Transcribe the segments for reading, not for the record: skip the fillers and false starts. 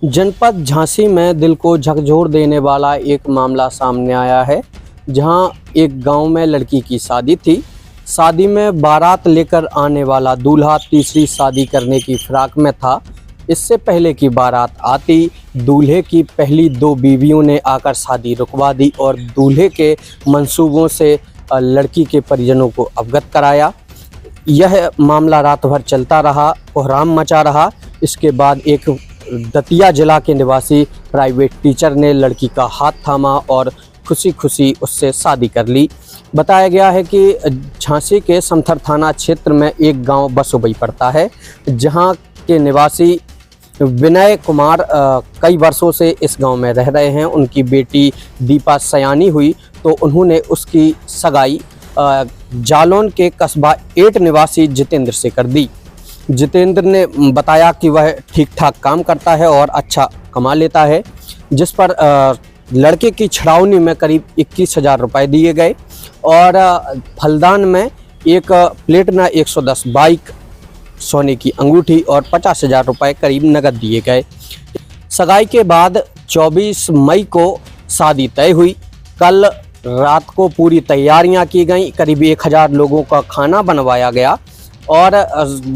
जनपद झांसी में दिल को झकझोर देने वाला एक मामला सामने आया है, जहां एक गांव में लड़की की शादी थी। शादी में बारात लेकर आने वाला दूल्हा तीसरी शादी करने की फिराक में था। इससे पहले की बारात आती दूल्हे की पहली दो बीवियों ने आकर शादी रुकवा दी और दूल्हे के मंसूबों से लड़की के परिजनों को अवगत कराया। यह मामला रात भर चलता रहा, कोहराम मचा रहा। इसके बाद एक दतिया जिला के निवासी प्राइवेट टीचर ने लड़की का हाथ थामा और खुशी खुशी उससे शादी कर ली। बताया गया है कि झांसी के समथर थाना क्षेत्र में एक गांव बसोबई पड़ता है, जहां के निवासी विनय कुमार कई वर्षों से इस गांव में रह रहे हैं। उनकी बेटी दीपा सयानी हुई तो उन्होंने उसकी सगाई जालौन के कस्बा एट निवासी जितेंद्र से कर दी। जितेंद्र ने बताया कि वह ठीक ठाक काम करता है और अच्छा कमा लेता है, जिस पर लड़के की छड़ावनी में करीब 21,000 रुपये दिए गए और फलदान में एक प्लेटिना 110 बाइक, सोने की अंगूठी और 50,000 रुपये करीब नकद दिए गए। सगाई के बाद 24 मई को शादी तय हुई। कल रात को पूरी तैयारियां की गई, करीब 1,000 लोगों का खाना बनवाया गया और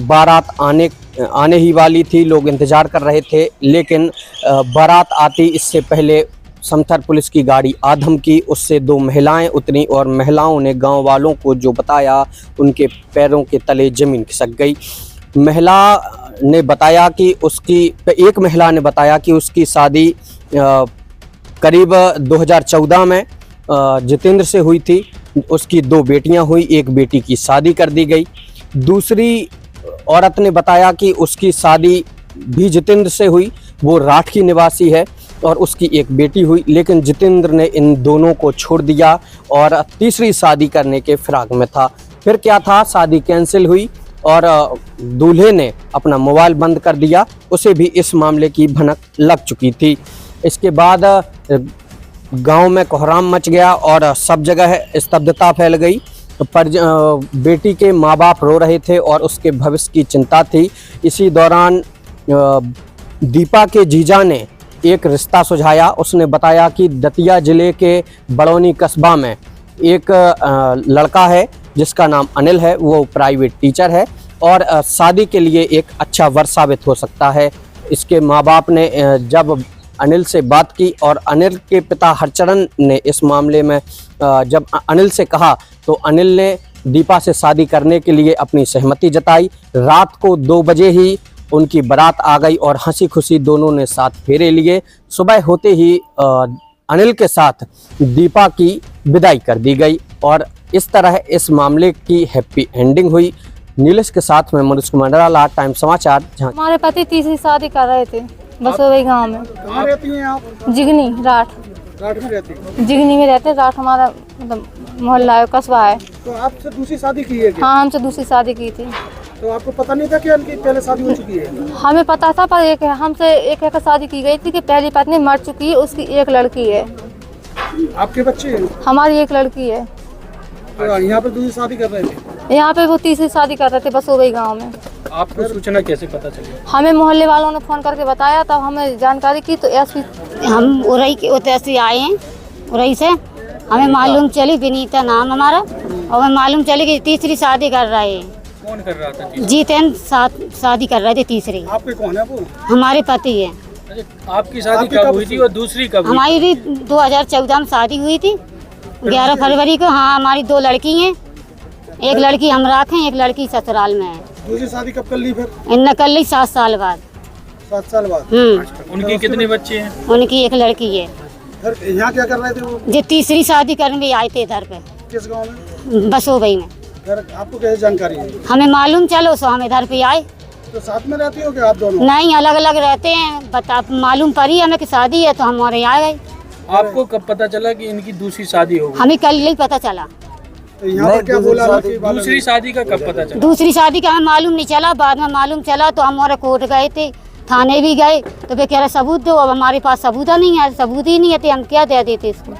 बारात आने ही वाली थी। लोग इंतज़ार कर रहे थे, लेकिन बारात आती इससे पहले समथर पुलिस की गाड़ी आधम की, उससे दो महिलाएं उतरी और महिलाओं ने गांव वालों को जो बताया, उनके पैरों के तले ज़मीन खिसक गई। महिला ने बताया कि एक महिला ने बताया कि उसकी शादी करीब 2014 में जितेंद्र से हुई थी। उसकी दो बेटियां हुई, एक बेटी की शादी कर दी गई। दूसरी औरत ने बताया कि उसकी शादी भी जितेंद्र से हुई, वो राठ की निवासी है और उसकी एक बेटी हुई, लेकिन जितेंद्र ने इन दोनों को छोड़ दिया और तीसरी शादी करने के फिराक में था। फिर क्या था, शादी कैंसिल हुई और दूल्हे ने अपना मोबाइल बंद कर दिया। उसे भी इस मामले की भनक लग चुकी थी। इसके बाद गांव में कोहराम मच गया और सब जगह स्तब्धता फैल गई। पर बेटी के माँ बाप रो रहे थे और उसके भविष्य की चिंता थी। इसी दौरान दीपा के जीजा ने एक रिश्ता सुझाया। उसने बताया कि दतिया जिले के बड़ौनी कस्बा में एक लड़का है जिसका नाम अनिल है, वो प्राइवेट टीचर है और शादी के लिए एक अच्छा वर साबित हो सकता है। इसके माँ बाप ने जब अनिल से बात की और अनिल के पिता हरचरण ने इस मामले में जब अनिल से कहा तो अनिल ने दीपा से शादी करने के लिए अपनी सहमति जताई। रात को 2 बजे ही उनकी बारात आ गई और हंसी खुशी दोनों ने साथ फेरे लिए। सुबह होते ही अनिल के साथ दीपा की विदाई कर दी गई और इस तरह इस मामले की हैप्पी एंडिंग हुई। नीलेश के साथ में मनोज कुमार लाला, टाइम समाचार। हमारे पति तीसरी शादी कर रहे थे बसोबई गांव में। कहाँ रहती हैं आप? जिगनी राठ में रहती हैं? जिगनी में रहते। राठ हमारा मतलब मोहल्ला है, कस्बा है। तो आपसे दूसरी शादी की है क्या? हाँ, हमसे दूसरी शादी की थी। तो आपको पता नहीं था कि उनकी पहले शादी हो चुकी है? हमें पता था, पर हमसे एक शादी की गई थी कि पहली पत्नी मर चुकी है, उसकी एक लड़की है। आपके बच्चे हैं? हमारी एक लड़की है। तो यहाँ पे दूसरी शादी कर रहे थे? यहाँ पे वो तीसरी शादी कर रहे थे बसोबई गाँव में। आपको सूचना कैसे पता चली? हमें मोहल्ले वालों ने फोन करके बताया, तब हमें जानकारी की तो हम उरई के उतरसी आए हैं। उरई से हमें मालूम चली, विनीता नाम हमारा, और हमें मालूम चली कि तीसरी शादी कर रहे हैं। कौन कर रहा था? जितेंद्र शादी कर रहे थे तीसरी। आपके कौन है वो? हमारे पति है। आपकी शादी कब हुई थी और दूसरी कब? हमारी 2014 में शादी हुई थी, 11 फरवरी को। हाँ, हमारी 2 लड़की हैं, एक लड़की हम रखें, एक लड़की ससुराल में है। दूसरी शादी कब कर ली फिर? इनने कर ली 7 साल बाद। 7 साल बाद? उनके कितने बच्चे हैं? उनकी एक लड़की है। यहाँ क्या कर रहे थे वो? जो तीसरी शादी करने आए थे इधर पे। किस गाँव में? बसोबई में। आपको कैसे जानकारी है? हमें मालूम चलो सो हम इधर पे आए। तो साथ में रहती हो क्या आप दोनों? नहीं, अलग अलग रहते हैं। बता मालूम पड़ी हमें कि शादी है तो हम हमारे आ गए। आपको कब पता चला कि इनकी दूसरी शादी हो गई? हमें कल ही पता चला। तो यहाँ पर क्या बोला? दूसरी शादी का कब पता चला? दूसरी शादी का हमें मालूम नहीं चला, बाद में मालूम चला तो हम हमारे कोर्ट गए थे, थाने भी गए तो वे कह रहे सबूत दो। अब हमारे पास सबूत नहीं है, सबूत ही नहीं है तो हम क्या दे देते इसको।